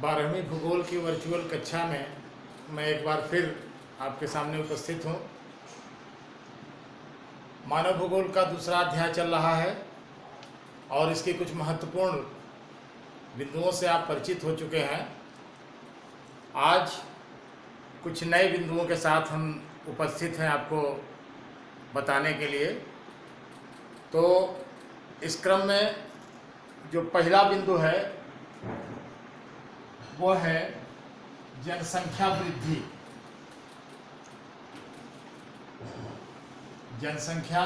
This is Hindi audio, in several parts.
12वीं भूगोल की वर्चुअल कक्षा में मैं एक बार फिर आपके सामने उपस्थित हूँ। मानव भूगोल का दूसरा अध्याय चल रहा है और इसके कुछ महत्वपूर्ण बिंदुओं से आप परिचित हो चुके हैं। आज कुछ नए बिंदुओं के साथ हम उपस्थित हैं आपको बताने के लिए। तो इस क्रम में जो पहला बिंदु है वो है जनसंख्या वृद्धि। जनसंख्या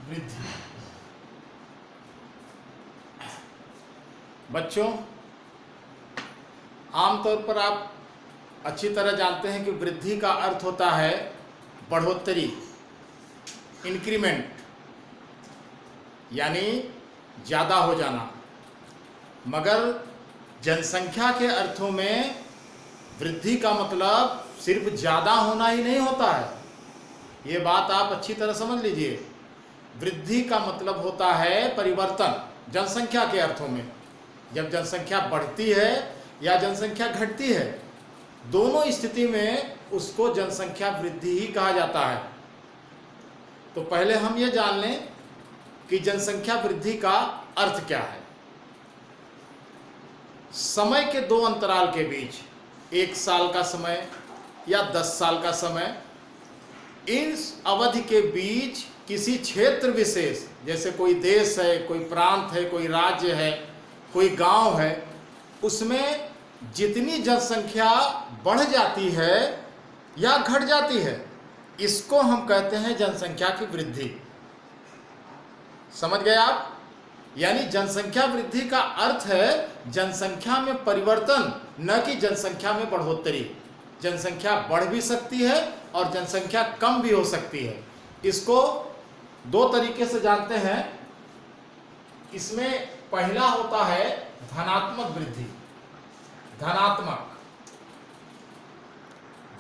वृद्धि। बच्चों, आमतौर पर आप अच्छी तरह जानते हैं कि वृद्धि का अर्थ होता है बढ़ोतरी, इंक्रीमेंट, यानी ज़्यादा हो जाना। मगर जनसंख्या के अर्थों में वृद्धि का मतलब सिर्फ ज़्यादा होना ही नहीं होता है। ये बात आप अच्छी तरह समझ लीजिए। वृद्धि का मतलब होता है परिवर्तन जनसंख्या के अर्थों में। जब जनसंख्या बढ़ती है या जनसंख्या घटती है, दोनों स्थिति में उसको जनसंख्या वृद्धि ही कहा जाता है। तो पहले हम ये जान लें कि जनसंख्या वृद्धि का अर्थ क्या है। समय के दो अंतराल के बीच, 1 साल का समय या 10 साल का समय, इस अवधि के बीच किसी क्षेत्र विशेष, जैसे कोई देश है, कोई प्रांत है, कोई राज्य है, कोई गांव है, उसमें जितनी जनसंख्या बढ़ जाती है या घट जाती है, इसको हम कहते हैं जनसंख्या की वृद्धि। समझ गए आप? यानी जनसंख्या वृद्धि का अर्थ है जनसंख्या में परिवर्तन, न कि जनसंख्या में बढ़ोतरी। जनसंख्या बढ़ भी सकती है और जनसंख्या कम भी हो सकती है। इसको दो तरीके से जानते हैं। इसमें पहला होता है धनात्मक वृद्धि।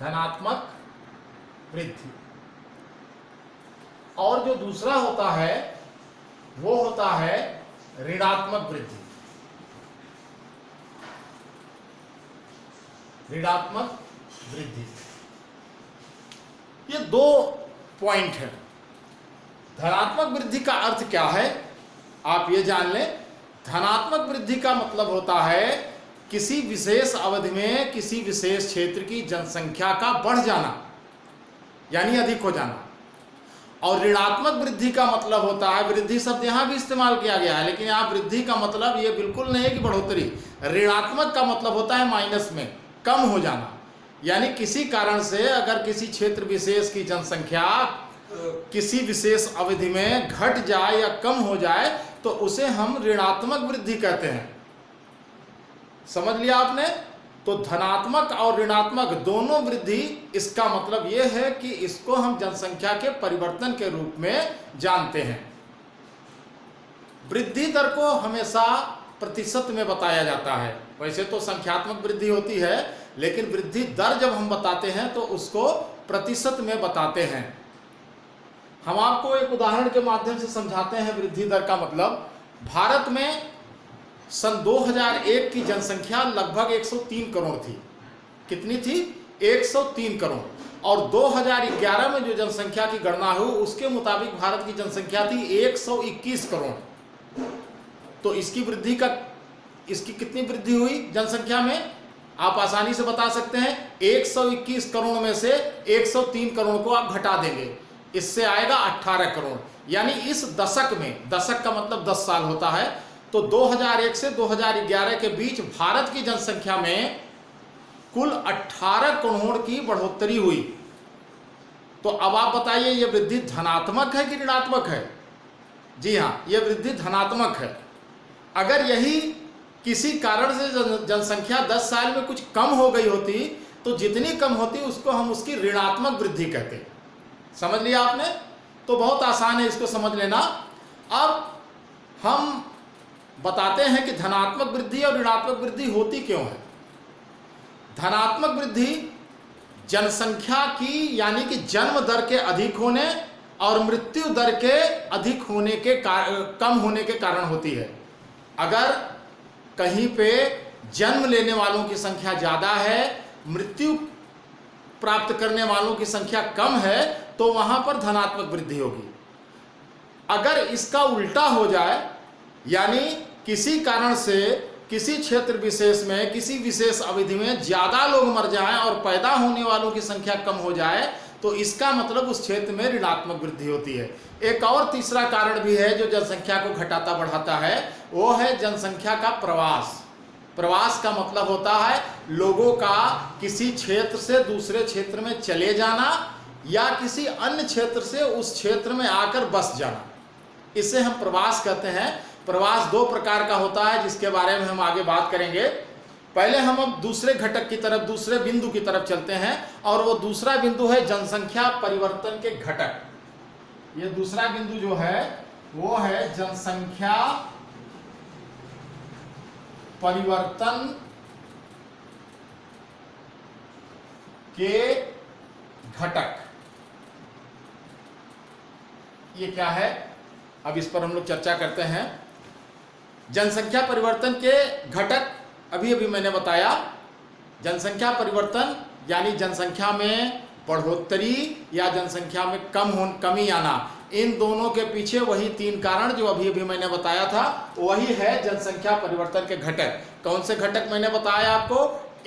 धनात्मक वृद्धि। और जो दूसरा होता है वो होता है ऋणात्मक वृद्धि। ऋणात्मक वृद्धि। ये दो पॉइंट है। धनात्मक वृद्धि का अर्थ क्या है आप ये जान लें। धनात्मक वृद्धि का मतलब होता है किसी विशेष अवधि में किसी विशेष क्षेत्र की जनसंख्या का बढ़ जाना, यानी अधिक हो जाना। और ऋणात्मक वृद्धि का मतलब होता है, वृद्धि शब्द यहां भी इस्तेमाल किया गया है, लेकिन यहां वृद्धि का मतलब ये बिल्कुल नहीं है कि बढ़ोतरी। ऋणात्मक का मतलब होता है माइनस में, कम हो जाना। यानी किसी कारण से अगर किसी क्षेत्र विशेष की जनसंख्या किसी विशेष अवधि में घट जाए या कम हो जाए तो उसे हम ऋणात्मक वृद्धि कहते हैं। समझ लिया आपने? तो धनात्मक और ऋणात्मक दोनों वृद्धि, इसका मतलब यह है कि इसको हम जनसंख्या के परिवर्तन के रूप में जानते हैं। वृद्धि दर को हमेशा प्रतिशत में बताया जाता है। वैसे तो संख्यात्मक वृद्धि होती है, लेकिन वृद्धि दर जब हम बताते हैं तो उसको प्रतिशत में बताते हैं। हम आपको एक उदाहरण के माध्यम से समझाते हैं वृद्धि दर का मतलब। भारत में सन 2001 की जनसंख्या लगभग 103 करोड़ थी। कितनी थी? 103 करोड़। और 2011 में जो जनसंख्या की गणना हुई उसके मुताबिक भारत की जनसंख्या थी 121 करोड़। तो इसकी कितनी वृद्धि हुई जनसंख्या में? आप आसानी से बता सकते हैं। 121 करोड़ में से 103 करोड़ को आप घटा देंगे, इससे आएगा 18 करोड़। यानी इस दशक में, दशक का मतलब 10 साल होता है, तो 2001 से 2011 के बीच भारत की जनसंख्या में कुल 18 करोड़ की बढ़ोतरी हुई। तो अब आप बताइए ये वृद्धि धनात्मक है कि ऋणात्मक है? जी हाँ, ये वृद्धि धनात्मक है। अगर यही किसी कारण से जनसंख्या 10 साल में कुछ कम हो गई होती तो जितनी कम होती उसको हम उसकी ऋणात्मक वृद्धि कहते। समझ लिया आपने? तो बहुत आसान है इसको समझ लेना। अब हम बताते हैं कि धनात्मक वृद्धि और ऋणात्मक वृद्धि होती क्यों है। धनात्मक वृद्धि जनसंख्या की, यानी कि जन्म दर के अधिक होने और मृत्यु दर के अधिक होने के कम होने के कारण होती है। अगर कहीं पे जन्म लेने वालों की संख्या ज़्यादा है, मृत्यु प्राप्त करने वालों की संख्या कम है, तो वहाँ पर धनात्मक वृद्धि होगी। अगर इसका उल्टा हो जाए, यानी किसी कारण से किसी क्षेत्र विशेष में किसी विशेष अवधि में ज़्यादा लोग मर जाएं और पैदा होने वालों की संख्या कम हो जाए, तो इसका मतलब उस क्षेत्र में ऋणात्मक वृद्धि होती है। एक और तीसरा कारण भी है जो जनसंख्या को घटाता बढ़ाता है, वो है जनसंख्या का प्रवास। प्रवास का मतलब होता है लोगों का किसी क्षेत्र से दूसरे क्षेत्र में चले जाना या किसी अन्य क्षेत्र से उस क्षेत्र में आकर बस जाना, इसे हम प्रवास कहते हैं। प्रवास दो प्रकार का होता है, जिसके बारे में हम आगे बात करेंगे। पहले हम अब दूसरे घटक की तरफ, दूसरे बिंदु की तरफ चलते हैं, और वो दूसरा बिंदु है जनसंख्या परिवर्तन के घटक। ये दूसरा बिंदु जो है वो है जनसंख्या परिवर्तन के घटक। ये क्या है, अब इस पर हम लोग चर्चा करते हैं। जनसंख्या परिवर्तन के घटक अभी अभी मैंने बताया। जनसंख्या परिवर्तन यानी जनसंख्या में बढ़ोतरी या जनसंख्या में कमी आना, इन दोनों के पीछे वही तीन कारण जो अभी अभी मैंने बताया था, वही है जनसंख्या परिवर्तन के घटक। कौन से घटक मैंने बताया आपको?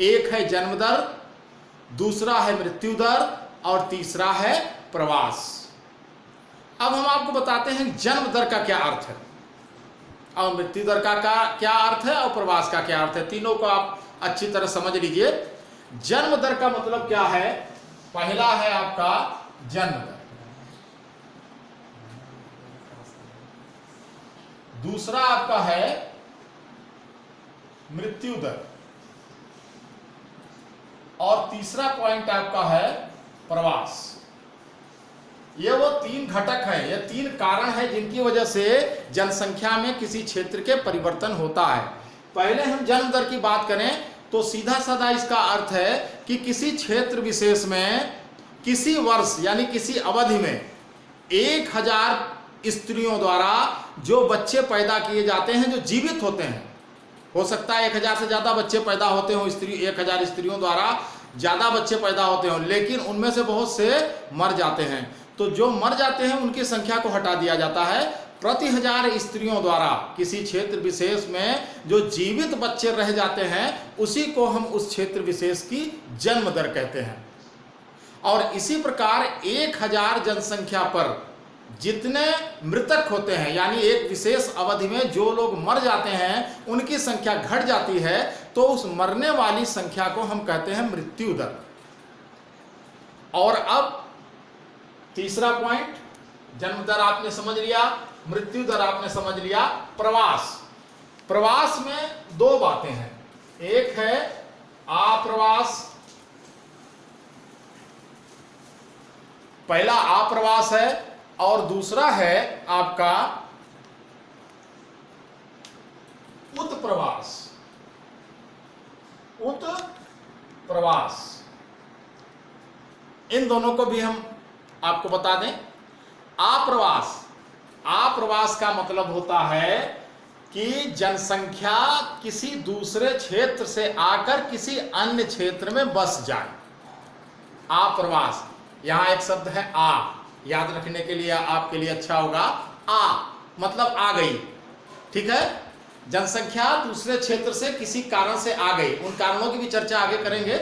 एक है जन्म दर, दूसरा है मृत्यु दर, और तीसरा है प्रवास। अब हम आपको बताते हैं जन्म दर का क्या अर्थ है, और मृत्यु दर का क्या अर्थ है, और प्रवास का क्या अर्थ है। तीनों को आप अच्छी तरह समझ लीजिए। जन्म दर का मतलब क्या है? पहला है आपका जन्म दर, दूसरा आपका है मृत्यु दर, और तीसरा पॉइंट आपका है प्रवास। ये वो तीन घटक है, ये तीन कारण है जिनकी वजह से जनसंख्या में किसी क्षेत्र के परिवर्तन होता है। पहले हम जन्म दर की बात करें तो सीधा साधा इसका अर्थ है कि किसी क्षेत्र विशेष में किसी वर्ष यानी किसी अवधि में 1000 स्त्रियों द्वारा जो बच्चे पैदा किए जाते हैं, जो जीवित होते हैं। हो सकता है 1000 से ज़्यादा बच्चे पैदा होते हों, 1000 स्त्रियों द्वारा ज़्यादा बच्चे पैदा होते हों, लेकिन उनमें से बहुत से मर जाते हैं। तो जो मर जाते हैं उनकी संख्या को हटा दिया जाता है। प्रति 1000 स्त्रियों द्वारा किसी क्षेत्र विशेष में जो जीवित बच्चे रह जाते हैं, उसी को हम उस क्षेत्र विशेष की जन्म दर कहते हैं। और इसी प्रकार 1000 जनसंख्या पर जितने मृतक होते हैं, यानी एक विशेष अवधि में जो लोग मर जाते हैं उनकी संख्या घट जाती है, तो उस मरने वाली संख्या को हम कहते हैं मृत्यु दर। और अब तीसरा पॉइंट, जन्म दर आपने समझ लिया, मृत्यु दर आपने समझ लिया। प्रवास, प्रवास में दो बातें हैं, एक है आप्रवास, पहला आप्रवास है, और दूसरा है आपका उत्प्रवास। उत्प्रवास, इन दोनों को भी हम आपको बता दें। आप्रवास, आप्रवास का मतलब होता है कि जनसंख्या किसी दूसरे क्षेत्र से आकर किसी अन्य क्षेत्र में बस जाए। आप्रवास, यहां एक शब्द है आ, याद रखने के लिए आपके लिए अच्छा होगा। आ मतलब आ गई, ठीक है। जनसंख्या दूसरे क्षेत्र से किसी कारण से आ गई, उन कारणों की भी चर्चा आगे करेंगे,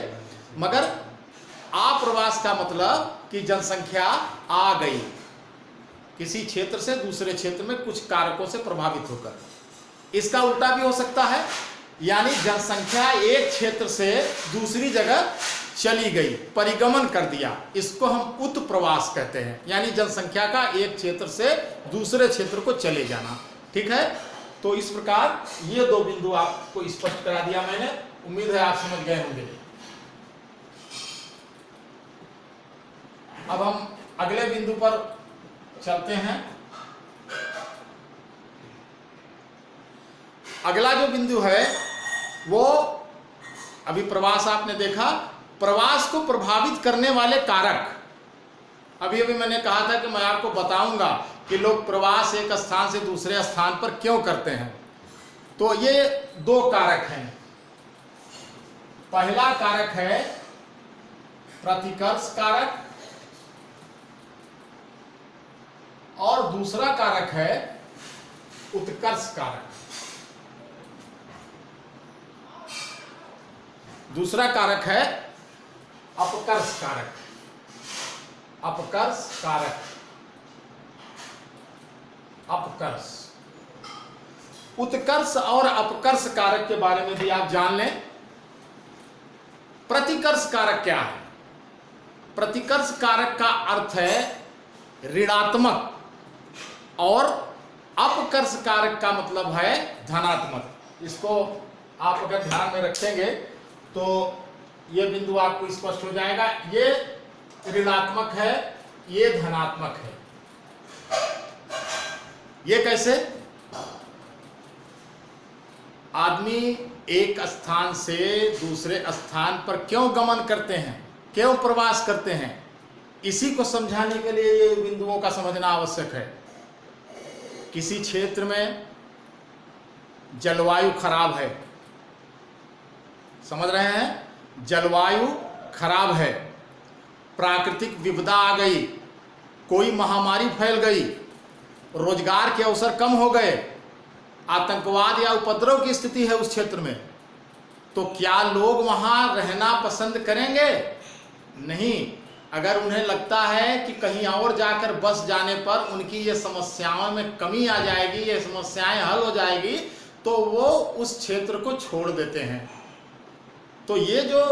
मगर आप्रवास का मतलब कि जनसंख्या आ गई किसी क्षेत्र से दूसरे क्षेत्र में कुछ कारकों से प्रभावित होकर। इसका उल्टा भी हो सकता है, यानी जनसंख्या एक क्षेत्र से दूसरी जगह चली गई, परिगमन कर दिया, इसको हम उत्प्रवास कहते हैं, यानी जनसंख्या का एक क्षेत्र से दूसरे क्षेत्र को चले जाना, ठीक है। तो इस प्रकार ये दो बिंदु आपको स्पष्ट करा दिया मैंने, उम्मीद है आप समझ गए होंगे। अब हम अगले बिंदु पर चलते हैं। अगला जो बिंदु है वो, अभी प्रवास आपने देखा, प्रवास को प्रभावित करने वाले कारक। अभी अभी मैंने कहा था कि मैं आपको बताऊंगा कि लोग प्रवास एक स्थान से दूसरे स्थान पर क्यों करते हैं। तो ये दो कारक हैं। पहला कारक है प्रतिकर्ष कारक और दूसरा कारक है उत्कर्ष कारक। दूसरा कारक है अपकर्ष कारक। अपकर्ष कारक, अपकर्ष, उत्कर्ष और अपकर्ष कारक के बारे में भी आप जान लें। प्रतिकर्ष कारक क्या है? प्रतिकर्ष कारक का अर्थ है ऋणात्मक और अपकर्ष कारक का मतलब है धनात्मक। इसको आप अगर ध्यान में रखेंगे तो ये बिंदु आपको स्पष्ट हो जाएगा। ये ऋणात्मक है, ये धनात्मक है। ये कैसे? आदमी एक स्थान से दूसरे स्थान पर क्यों गमन करते हैं, क्यों प्रवास करते हैं, इसी को समझाने के लिए ये बिंदुओं का समझना आवश्यक है। किसी क्षेत्र में जलवायु खराब है, समझ रहे हैं? जलवायु खराब है, प्राकृतिक विपदा आ गई, कोई महामारी फैल गई, रोजगार के अवसर कम हो गए, आतंकवाद या उपद्रव की स्थिति है उस क्षेत्र में, तो क्या लोग वहां रहना पसंद करेंगे? नहीं। अगर उन्हें लगता है कि कहीं और जाकर बस जाने पर उनकी ये समस्याओं में कमी आ जाएगी, ये समस्याएं हल हो जाएगी, तो वो उस क्षेत्र को छोड़ देते हैं। तो ये जो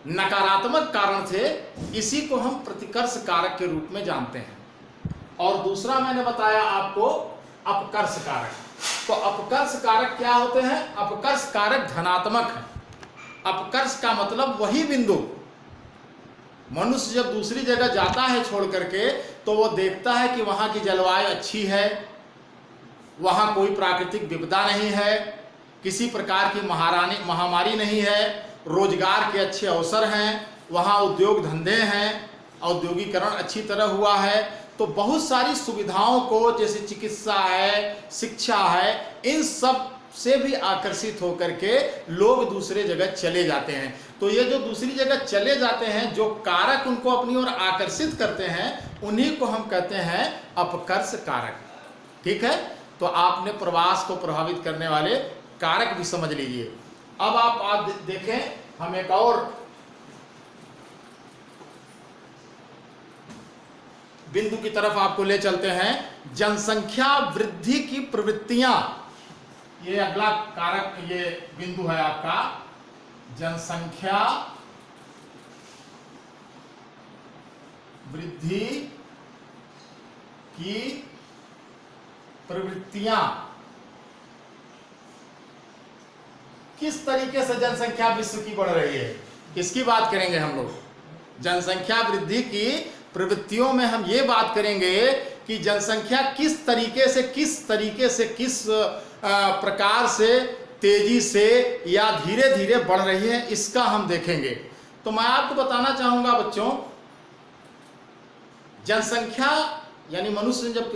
नकारात्मक कारण थे, इसी को हम प्रतिकर्ष कारक के रूप में जानते हैं। और दूसरा मैंने बताया आपको अपकर्ष कारक। तो अपकर्ष कारक क्या होते हैं? अपकर्ष कारक धनात्मक है। अपकर्ष का मतलब वही बिंदु, मनुष्य जब दूसरी जगह जाता है छोड़ करके, तो वो देखता है कि वहां की जलवायु अच्छी है, वहां कोई प्राकृतिक विपदा नहीं है, किसी प्रकार की महामारी नहीं है, रोजगार के अच्छे अवसर हैं, वहाँ उद्योग धंधे हैं, औद्योगिकरण अच्छी तरह हुआ है, तो बहुत सारी सुविधाओं को, जैसे चिकित्सा है, शिक्षा है, इन सब से भी आकर्षित होकर के लोग दूसरे जगह चले जाते हैं। तो ये जो दूसरी जगह चले जाते हैं, जो कारक उनको अपनी ओर आकर्षित करते हैं, उन्हीं को हम कहते हैं अपकर्ष कारक। ठीक है? तो आपने प्रवास को प्रभावित करने वाले कारक भी समझ लीजिए। अब आप देखें, हम एक और बिंदु की तरफ आपको ले चलते हैं। जनसंख्या वृद्धि की प्रवृत्तियां, ये अगला कारक, ये बिंदु है आपका। जनसंख्या वृद्धि की प्रवृत्तियां, किस तरीके से जनसंख्या विश्व की बढ़ रही है, इसकी बात करेंगे हम लोग। जनसंख्या वृद्धि की प्रवृत्तियों में हम ये बात करेंगे कि जनसंख्या किस तरीके से किस प्रकार से तेजी से या धीरे धीरे बढ़ रही है, इसका हम देखेंगे। तो मैं आपको बताना चाहूंगा बच्चों, जनसंख्या यानी मनुष्य ने जब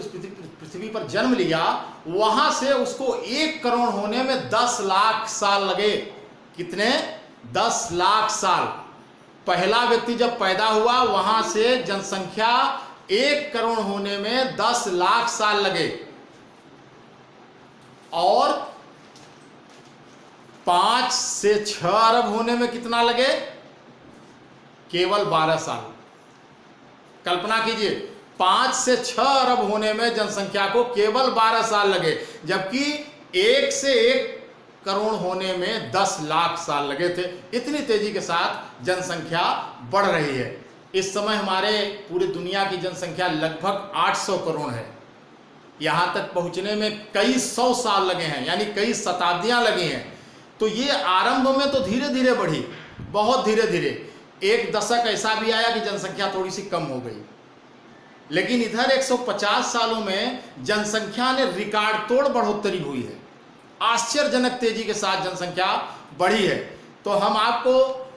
पृथ्वी पर जन्म लिया, वहां से उसको 1 करोड़ होने में 10 लाख साल लगे। कितने? 10 लाख साल। पहला व्यक्ति जब पैदा हुआ, वहां से जनसंख्या 1 करोड़ होने में 10 लाख साल लगे, और 5 से 6 अरब होने में कितना लगे? केवल 12 साल। कल्पना कीजिए, 5 से 6 अरब होने में जनसंख्या को केवल 12 साल लगे, जबकि 1 से 1 करोड़ होने में 10 लाख साल लगे थे। इतनी तेजी के साथ जनसंख्या बढ़ रही है। इस समय हमारे पूरी दुनिया की जनसंख्या लगभग 800 करोड़ है। यहाँ तक पहुँचने में कई 100 साल लगे हैं, यानी कई शताब्दियाँ लगी हैं। तो ये आरंभ में तो धीरे धीरे बढ़ी, बहुत धीरे धीरे। एक दशक ऐसा भी आया कि जनसंख्या थोड़ी सी कम हो गई, लेकिन इधर 150 सालों में जनसंख्या ने रिकॉर्ड तोड़ बढ़ोतरी हुई है। आश्चर्यजनक तेजी के साथ जनसंख्या बढ़ी है। तो हम आपको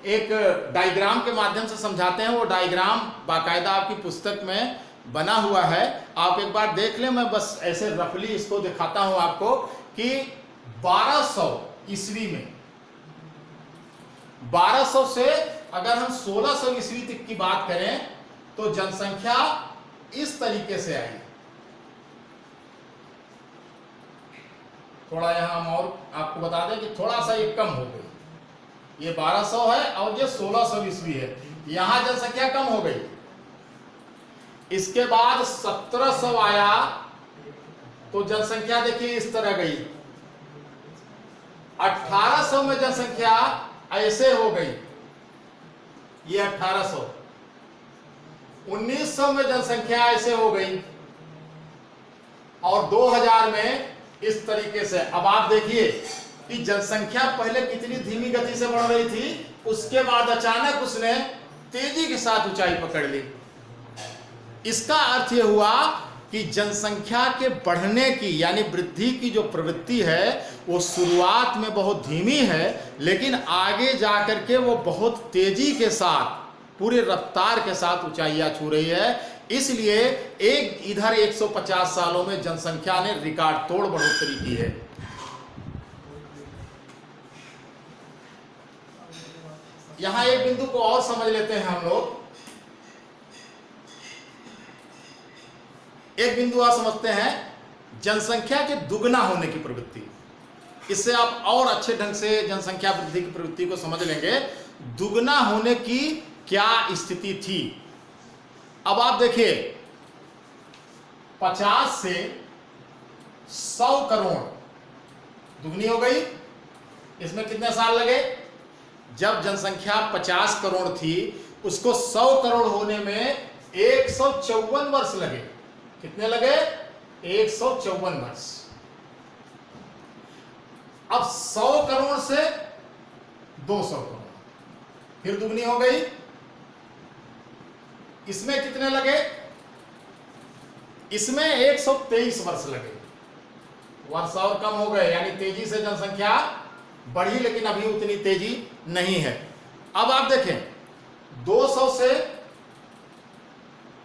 एक डायग्राम के माध्यम से समझाते हैं। वो डायग्राम बाकायदा आपकी पुस्तक में बना हुआ है, आप एक बार देख लें। मैं बस ऐसे रफली इसको दिखाता हूं आपको कि 1200 ईस्वी में, 1200 से अगर हम 1600 ईस्वी तक की बात करें तो जनसंख्या इस तरीके से आई। थोड़ा यहां हम और आपको बता दें कि थोड़ा सा ये कम हो गई। ये 1200 है और ये 1600 ईस्वी है, यहां जनसंख्या कम हो गई। इसके बाद 1700 आया तो जनसंख्या देखिए इस तरह गई। 1800 में जनसंख्या ऐसे हो गई, ये 1800। 1900 में जनसंख्या ऐसे हो गई और 2000 में इस तरीके से। अब आप देखिए कि जनसंख्या पहले कितनी धीमी गति से बढ़ रही थी, उसके बाद अचानक उसने तेजी के साथ ऊंचाई पकड़ ली। इसका अर्थ यह हुआ कि जनसंख्या के बढ़ने की यानी वृद्धि की जो प्रवृत्ति है वो शुरुआत में बहुत धीमी है, लेकिन आगे जाकर के वो बहुत तेजी के साथ, पूरे रफ्तार के साथ ऊंचाइयां छू रही है। इसलिए एक इधर 150 सालों में जनसंख्या ने रिकॉर्ड तोड़ बढ़ोतरी की है। यहां एक बिंदु को और समझ लेते हैं हम लोग। एक बिंदु और समझते हैं, जनसंख्या के दुगना होने की प्रवृत्ति। इससे आप और अच्छे ढंग से जनसंख्या वृद्धि की प्रवृत्ति को समझ लेंगे। दुगना होने की क्या स्थिति थी। अब आप देखिए 50 से 100 करोड़ दुगनी हो गई। इसमें कितने साल लगे? जब जनसंख्या 50 करोड़ थी उसको 100 करोड़ होने में 154 वर्ष लगे। कितने लगे? 154 वर्ष। अब 100 करोड़ से 200 करोड़ फिर दुगनी हो गई। इसमें कितने लगे? इसमें 123 वर्ष लगे। वर्ष और कम हो गए, यानी तेजी से जनसंख्या बढ़ी, लेकिन अभी उतनी तेजी नहीं है। अब आप देखें 200 से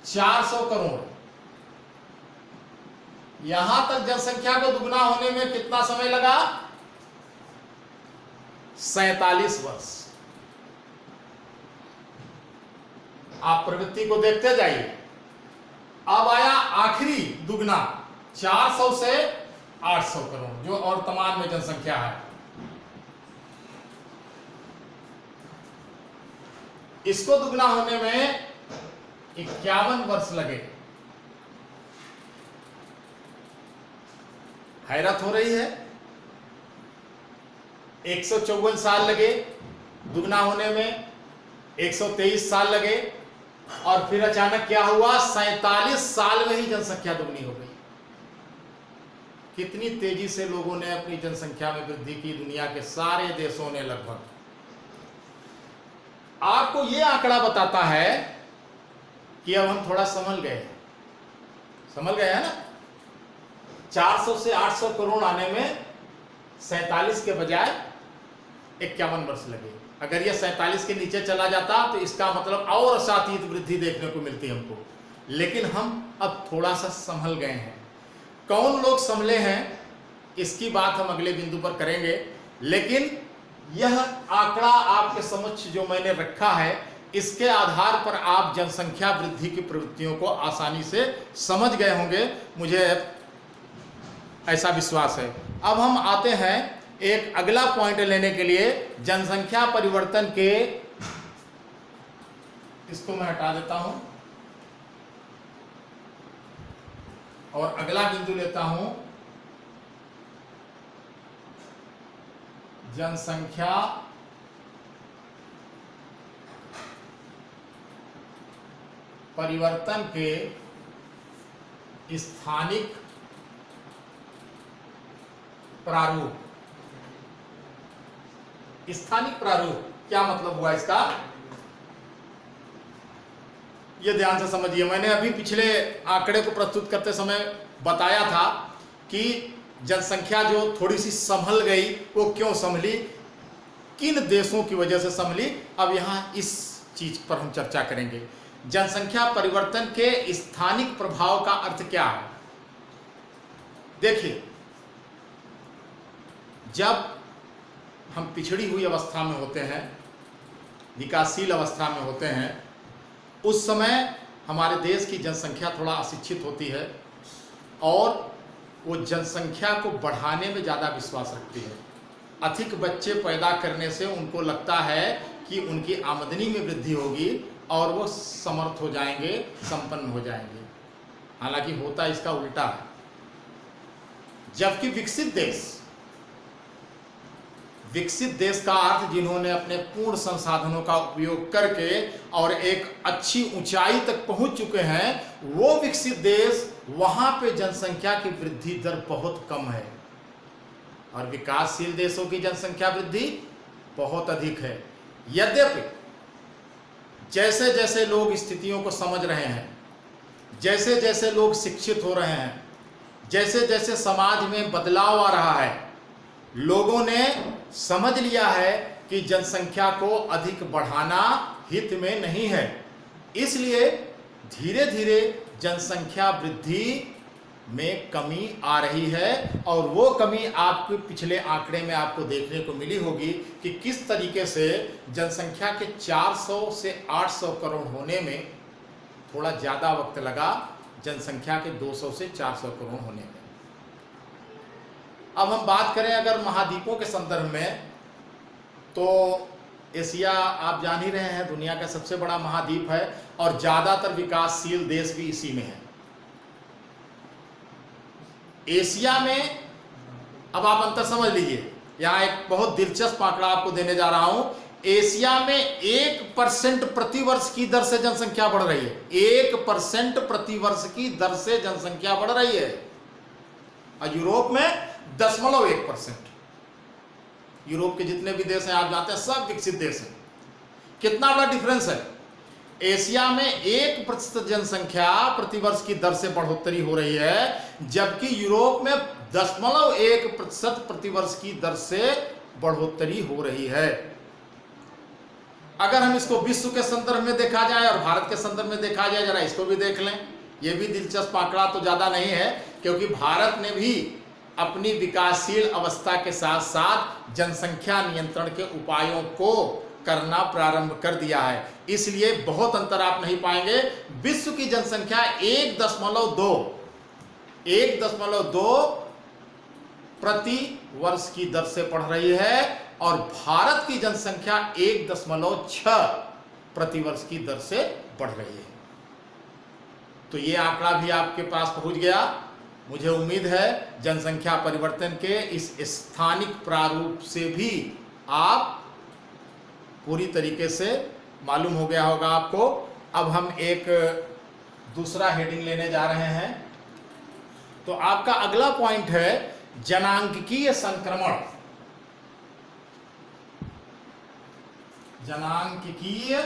400 करोड़, यहां तक जनसंख्या को दुगना होने में कितना समय लगा? 47 वर्ष। आप प्रवृत्ति को देखते जाइए। अब आया आखिरी दुगना 400 से 800 करोड़, जो और वर्तमान में जनसंख्या है। इसको दुगना होने में 51 वर्ष लगे। हैरत हो रही है, 154 साल लगे दुगना होने में, 123 साल लगे, और फिर अचानक क्या हुआ? 47 साल में ही जनसंख्या दुगनी हो गई। कितनी तेजी से लोगों ने अपनी जनसंख्या में वृद्धि की, दुनिया के सारे देशों ने लगभग। आपको यह आंकड़ा बताता है कि अब हम थोड़ा समझ गए हैं ना। 400 से 800 करोड़ आने में 47 के बजाय 51 वर्ष लगे। अगर यह 47 के नीचे चला जाता तो इसका मतलब और अशातीत वृद्धि देखने को मिलती हमको। लेकिन हम अब थोड़ा सा संभल गए हैं। कौन लोग संभले हैं इसकी बात हम अगले बिंदु पर करेंगे, लेकिन यह आंकड़ा आपके समक्ष जो मैंने रखा है, इसके आधार पर आप जनसंख्या वृद्धि की प्रवृत्तियों को आसानी से समझ गए होंगे, मुझे ऐसा विश्वास है। अब हम आते हैं एक अगला पॉइंट लेने के लिए, जनसंख्या परिवर्तन के, इसको मैं हटा देता हूं और अगला बिंदु लेता हूं, जनसंख्या परिवर्तन के स्थानिक प्रारूप। स्थानिक प्रारूप क्या मतलब हुआ इसका? ये ध्यान से समझिए। मैंने अभी पिछले आंकड़े को प्रस्तुत करते समय बताया था कि जनसंख्या जो थोड़ी सी संभल गई, वो क्यों संभली, किन देशों की वजह से संभली। अब यहां इस चीज पर हम चर्चा करेंगे। जनसंख्या परिवर्तन के स्थानिक प्रभाव का अर्थ क्या है? देखिए, जब हम पिछड़ी हुई अवस्था में होते हैं, विकासशील अवस्था में होते हैं, उस समय हमारे देश की जनसंख्या थोड़ा अशिक्षित होती है और वो जनसंख्या को बढ़ाने में ज़्यादा विश्वास रखती है। अधिक बच्चे पैदा करने से उनको लगता है कि उनकी आमदनी में वृद्धि होगी और वो समर्थ हो जाएंगे, संपन्न हो जाएंगे। हालांकि होता इसका उल्टा है। जबकि विकसित देश का अर्थ जिन्होंने अपने पूर्ण संसाधनों का उपयोग करके और एक अच्छी ऊंचाई तक पहुंच चुके हैं, वो विकसित देश, वहां पे जनसंख्या की वृद्धि दर बहुत कम है और विकासशील देशों की जनसंख्या वृद्धि बहुत अधिक है। यद्यपि जैसे जैसे लोग स्थितियों को समझ रहे हैं, जैसे जैसे लोग शिक्षित हो रहे हैं, जैसे जैसे समाज में बदलाव आ रहा है, लोगों ने समझ लिया है कि जनसंख्या को अधिक बढ़ाना हित में नहीं है। इसलिए धीरे धीरे जनसंख्या वृद्धि में कमी आ रही है और वो कमी आपके पिछले आंकड़े में आपको देखने को मिली होगी कि किस तरीके से जनसंख्या के 400 से 800 करोड़ होने में थोड़ा ज़्यादा वक्त लगा, जनसंख्या के 200 से 400 करोड़ होने में। अब हम बात करें अगर महाद्वीपों के संदर्भ में, तो एशिया आप जान ही रहे हैं दुनिया का सबसे बड़ा महाद्वीप है और ज़्यादातर विकासशील देश भी इसी में है। एशिया में अब आप अंतर समझ लीजिए, यहाँ एक बहुत दिलचस्प आंकड़ा आपको देने जा रहा हूं। एशिया में 1% प्रतिवर्ष की दर से जनसंख्या बढ़ रही है। 1% प्रतिवर्ष की दर से जनसंख्या बढ़ रही है और यूरोप में 0.1%। यूरोप के जितने भी देश हैं आप जानते हैं सब विकसित देश हैं। कितना बड़ा डिफरेंस है। एशिया में 1% जनसंख्या प्रतिवर्ष की दर से बढ़ोतरी हो रही है, जबकि यूरोप में 0.1% प्रतिवर्ष की दर से बढ़ोतरी हो रही है। अगर हम इसको विश्व के संदर्भ में देखा जाए और भारत के संदर्भ में देखा जाए, जरा इसको भी देख लें। यह भी दिलचस्प आंकड़ा तो ज्यादा नहीं है, क्योंकि भारत ने भी अपनी विकासशील अवस्था के साथ साथ जनसंख्या नियंत्रण के उपायों को करना प्रारंभ कर दिया है। इसलिए बहुत अंतर आप नहीं पाएंगे। विश्व की जनसंख्या 1.2 प्रति वर्ष की दर से बढ़ रही है और भारत की जनसंख्या 1.6 प्रति वर्ष की दर से बढ़ रही है। तो ये आंकड़ा भी आपके पास पहुंच गया। मुझे उम्मीद है जनसंख्या परिवर्तन के इस स्थानिक प्रारूप से भी आप पूरी तरीके से मालूम हो गया होगा आपको। अब हम एक दूसरा हेडिंग लेने जा रहे हैं। तो आपका अगला पॉइंट है जनांकीय संक्रमण। जनांकीय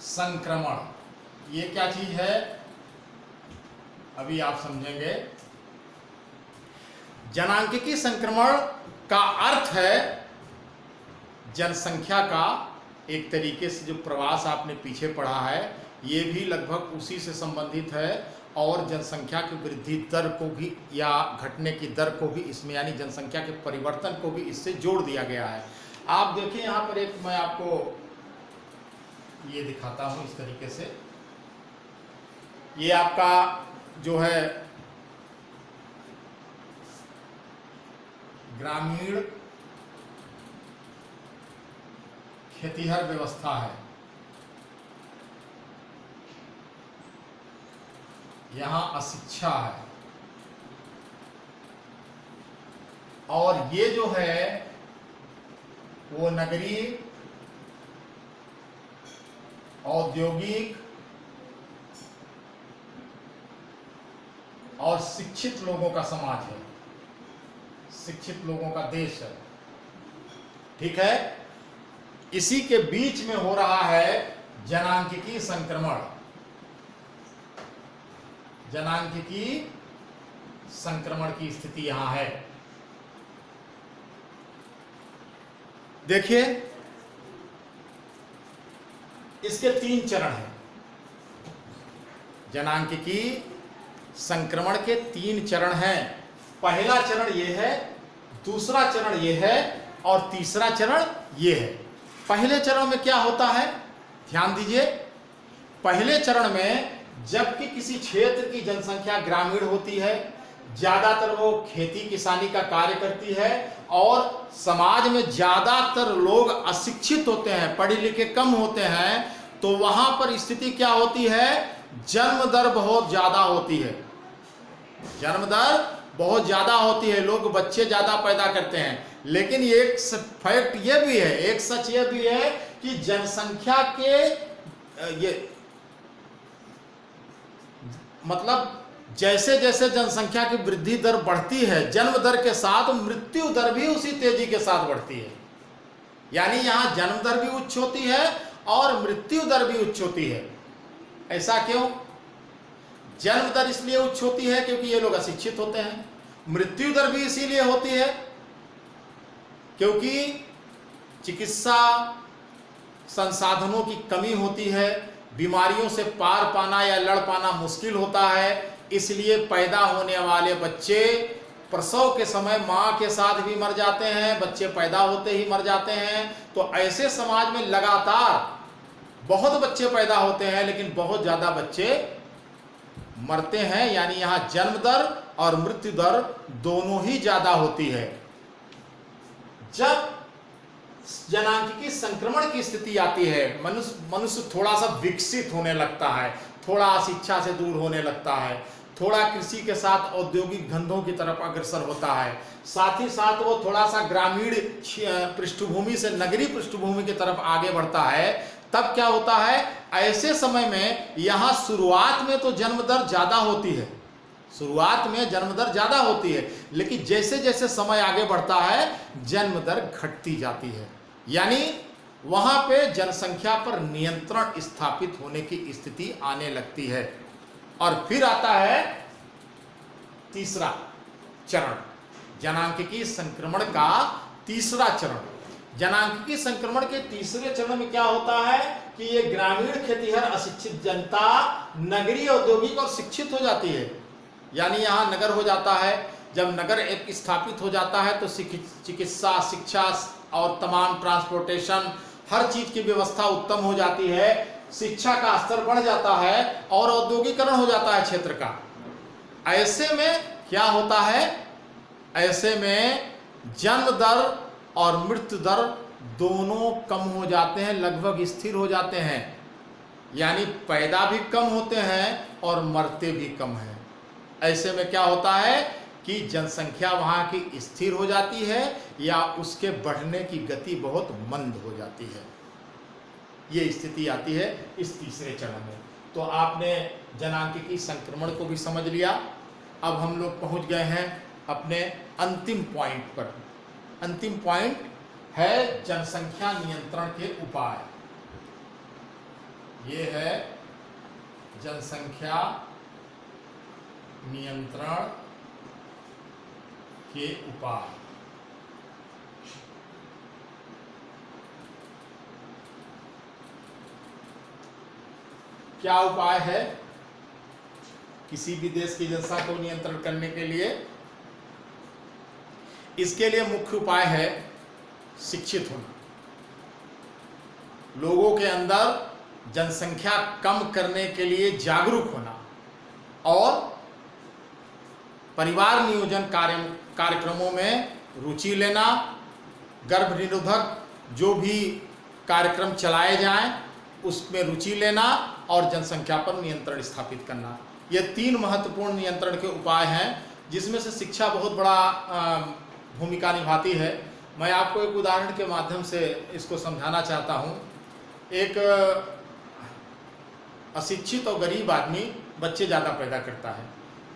संक्रमण ये क्या चीज है, अभी आप समझेंगे। जनांकीय संक्रमण का अर्थ है जनसंख्या का एक तरीके से जो प्रवास आपने पीछे पढ़ा है, ये भी लगभग उसी से संबंधित है और जनसंख्या की वृद्धि दर को भी या घटने की दर को भी इसमें, यानी जनसंख्या के परिवर्तन को भी इससे जोड़ दिया गया है। आप देखिए यहाँ पर एक मैं आपको ये दिखाता हूँ इस तरीके से। ये आपका जो है ग्रामीण खेतीहर व्यवस्था है। यहाँ अशिक्षा है और ये जो है वो नगरीय औद्योगिक और शिक्षित लोगों का समाज है, शिक्षित लोगों का देश है। ठीक है, इसी के बीच में हो रहा है जनांकीय संक्रमण। जनांकीय संक्रमण की स्थिति यहां है। देखिए इसके 3 चरण हैं। जनांकीय संक्रमण के 3 चरण हैं। पहला चरण ये है, दूसरा चरण ये है और तीसरा चरण ये है। पहले चरण में क्या होता है, ध्यान दीजिए। पहले चरण में जबकि किसी क्षेत्र की जनसंख्या ग्रामीण होती है, ज्यादातर वो खेती किसानी का कार्य करती है और समाज में ज्यादातर लोग अशिक्षित होते हैं, पढ़े लिखे कम होते हैं, तो वहां पर स्थिति क्या होती है, जन्म दर बहुत ज्यादा होती है। जन्म दर बहुत ज्यादा होती है, लोग बच्चे ज्यादा पैदा करते हैं। लेकिन एक फैक्ट ये भी है, एक सच ये भी है कि जनसंख्या के ये मतलब जैसे जैसे जनसंख्या की वृद्धि दर बढ़ती है, जन्म दर के साथ मृत्यु दर भी उसी तेजी के साथ बढ़ती है। यानी यहां जन्म दर भी उच्च होती है और मृत्यु दर भी उच्च होती है। ऐसा क्यों? जन्म दर इसलिए उच्च होती है क्योंकि ये लोग अशिक्षित होते हैं। मृत्यु दर भी इसीलिए होती है क्योंकि चिकित्सा संसाधनों की कमी होती है, बीमारियों से पार पाना या लड़ पाना मुश्किल होता है। इसलिए पैदा होने वाले बच्चे प्रसव के समय मां के साथ भी मर जाते हैं, बच्चे पैदा होते ही मर जाते हैं। तो ऐसे समाज में लगातार बहुत बच्चे पैदा होते हैं लेकिन बहुत ज्यादा बच्चे मरते हैं। यानी यहां जन्म दर और मृत्यु दर दोनों ही ज्यादा होती है। जब जनांकिकी संक्रमण की स्थिति आती है, मनुष्य थोड़ा सा विकसित होने लगता है, थोड़ा शिक्षा से दूर होने लगता है, थोड़ा कृषि के साथ औद्योगिक धंधों की तरफ अग्रसर होता है, साथ ही साथ वो थोड़ा सा ग्रामीण पृष्ठभूमि से नगरीय पृष्ठभूमि की तरफ आगे बढ़ता है। तब क्या होता है, ऐसे समय में यहाँ शुरुआत में तो जन्म दर ज्यादा होती है, शुरुआत में जन्म दर ज्यादा होती है, लेकिन जैसे जैसे समय आगे बढ़ता है जन्म दर घटती जाती है। यानी वहां पे जनसंख्या पर नियंत्रण स्थापित होने की स्थिति आने लगती है। और फिर आता है तीसरा चरण, जनांकिकी संक्रमण का तीसरा चरण। जनांकिकी संक्रमण के तीसरे चरण में क्या होता है कि ये ग्रामीण खेतीहर अशिक्षित जनता नगरीय औद्योगिक और शिक्षित हो जाती है। यानी यहाँ नगर हो जाता है। जब नगर एक स्थापित हो जाता है तो चिकित्सा, शिक्षा और तमाम ट्रांसपोर्टेशन, हर चीज की व्यवस्था उत्तम हो जाती है, शिक्षा का स्तर बढ़ जाता है और औद्योगिकरण हो जाता है क्षेत्र का। ऐसे में क्या होता है, ऐसे में जन्म दर और मृत्यु दर दोनों कम हो जाते हैं, लगभग स्थिर हो जाते हैं। यानी पैदा भी कम होते हैं और मरते भी कम हैं। ऐसे में क्या होता है कि जनसंख्या वहाँ की स्थिर हो जाती है या उसके बढ़ने की गति बहुत मंद हो जाती है। ये स्थिति आती है इस तीसरे चरण में। तो आपने जनांकिकी संक्रमण को भी समझ लिया। अब हम लोग पहुँच गए हैं अपने अंतिम पॉइंट पर। अंतिम पॉइंट है जनसंख्या नियंत्रण के उपाय। ये है जनसंख्या नियंत्रण के उपाय। क्या उपाय है किसी भी देश की जनसंख्या को नियंत्रण करने के लिए? इसके लिए मुख्य उपाय है शिक्षित होना, लोगों के अंदर जनसंख्या कम करने के लिए जागरूक होना और परिवार नियोजन कार्यक्रमों में रुचि लेना, गर्भ निरोधक जो भी कार्यक्रम चलाए जाएं उसमें रुचि लेना और जनसंख्या पर नियंत्रण स्थापित करना। ये तीन महत्वपूर्ण नियंत्रण के उपाय हैं जिसमें से शिक्षा बहुत बड़ा भूमिका निभाती है। मैं आपको एक उदाहरण के माध्यम से इसको समझाना चाहता हूँ। एक अशिक्षित और गरीब आदमी बच्चे ज़्यादा पैदा करता है।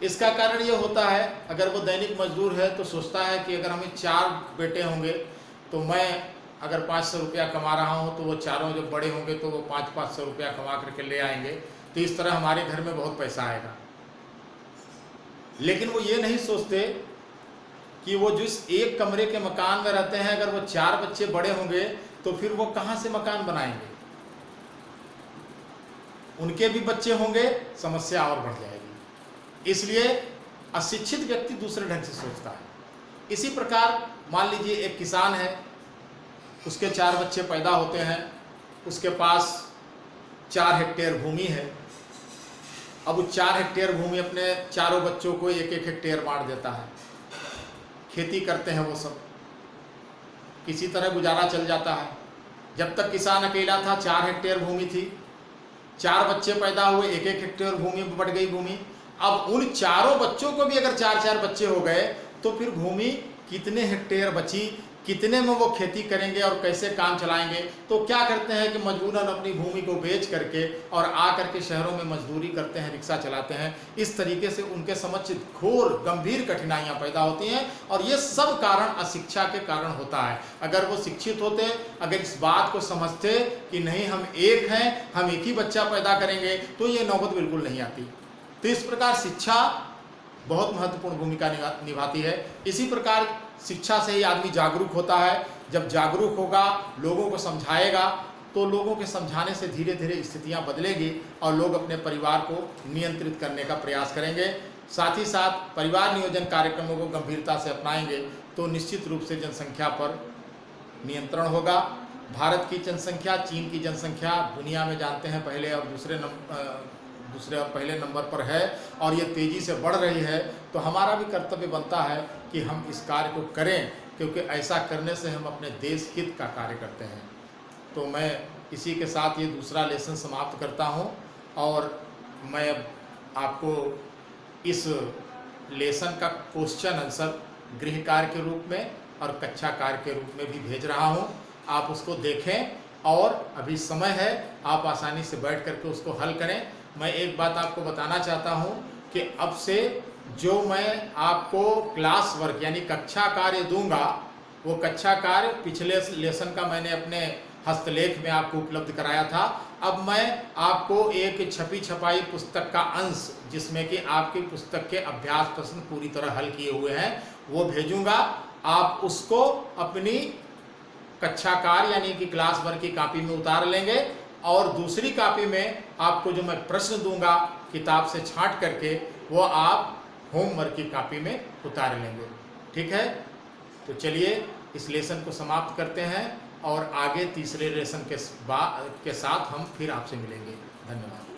इसका कारण ये होता है, अगर वो दैनिक मजदूर है तो सोचता है कि अगर हमें 4 बेटे होंगे तो मैं अगर 500 रुपया कमा रहा हूँ तो वो चारों जब बड़े होंगे तो वो 500 रुपया कमा करके ले आएंगे, तो इस तरह हमारे घर में बहुत पैसा आएगा। लेकिन वो ये नहीं सोचते कि वो जिस एक कमरे के मकान में रहते हैं, अगर वो 4 बच्चे बड़े होंगे तो फिर वो कहाँ से मकान बनाएंगे, उनके भी बच्चे होंगे, समस्या और बढ़ जाएगी। इसलिए अशिक्षित व्यक्ति दूसरे ढंग से सोचता है। इसी प्रकार मान लीजिए एक किसान है, उसके 4 बच्चे पैदा होते हैं, उसके पास 4 हेक्टेयर भूमि है। अब वो 4 हेक्टेयर भूमि अपने चारों बच्चों को 1-1 हेक्टेयर बांट देता है, खेती करते हैं वो सब, किसी तरह गुजारा चल जाता है। जब तक किसान अकेला था 4 हेक्टेयर भूमि थी, 4 बच्चे पैदा हुए, 1-1 हेक्टेयर भूमि बढ़ गई भूमि। अब उन चारों बच्चों को भी अगर 4-4 बच्चे हो गए तो फिर भूमि कितने हेक्टेयर बची, कितने में वो खेती करेंगे और कैसे काम चलाएंगे। तो क्या करते हैं कि मजबूरन अपनी भूमि को बेच करके और आ करके शहरों में मजदूरी करते हैं, रिक्शा चलाते हैं। इस तरीके से उनके समक्ष घोर गंभीर कठिनाइयां पैदा होती हैं और ये सब कारण अशिक्षा के कारण होता है। अगर वो शिक्षित होते, अगर इस बात को समझते कि नहीं हम एक हैं, हम एक ही बच्चा पैदा करेंगे, तो ये नौबत बिल्कुल नहीं आती। तो इस प्रकार शिक्षा बहुत महत्वपूर्ण भूमिका निभाती है। इसी प्रकार शिक्षा से ही आदमी जागरूक होता है। जब जागरूक होगा, लोगों को समझाएगा, तो लोगों के समझाने से धीरे धीरे स्थितियां बदलेगी और लोग अपने परिवार को नियंत्रित करने का प्रयास करेंगे। साथ ही साथ परिवार नियोजन कार्यक्रमों को गंभीरता से अपनाएंगे तो निश्चित रूप से जनसंख्या पर नियंत्रण होगा। भारत की जनसंख्या, चीन की जनसंख्या दुनिया में जानते हैं पहले और दूसरे और पहले नंबर पर है और ये तेज़ी से बढ़ रही है। तो हमारा भी कर्तव्य बनता है कि हम इस कार्य को करें, क्योंकि ऐसा करने से हम अपने देश हित का कार्य करते हैं। तो मैं इसी के साथ ये दूसरा लेसन समाप्त करता हूँ और मैं अब आपको इस लेसन का क्वेश्चन आंसर गृह कार्य के रूप में और कक्षा कार्य के रूप में भी भेज रहा हूँ। आप उसको देखें और अभी समय है, आप आसानी से बैठ करके उसको हल करें। मैं एक बात आपको बताना चाहता हूँ कि अब से जो मैं आपको क्लास वर्क यानी कक्षा कार्य दूंगा, वो कक्षा कार्य पिछले लेसन का मैंने अपने हस्तलेख में आपको उपलब्ध कराया था। अब मैं आपको एक छपी छपाई पुस्तक का अंश, जिसमें कि आपकी पुस्तक के अभ्यास प्रश्न पूरी तरह हल किए हुए हैं, वो भेजूंगा। आप उसको अपनी कक्षा कार्य यानी कि क्लास वर्क की कॉपी में उतार लेंगे और दूसरी कॉपी में आपको जो मैं प्रश्न दूंगा किताब से छांट करके, वो आप होमवर्क की कॉपी में उतार लेंगे। ठीक है, तो चलिए इस लेसन को समाप्त करते हैं और आगे तीसरे लेसन के साथ हम फिर आपसे मिलेंगे। धन्यवाद।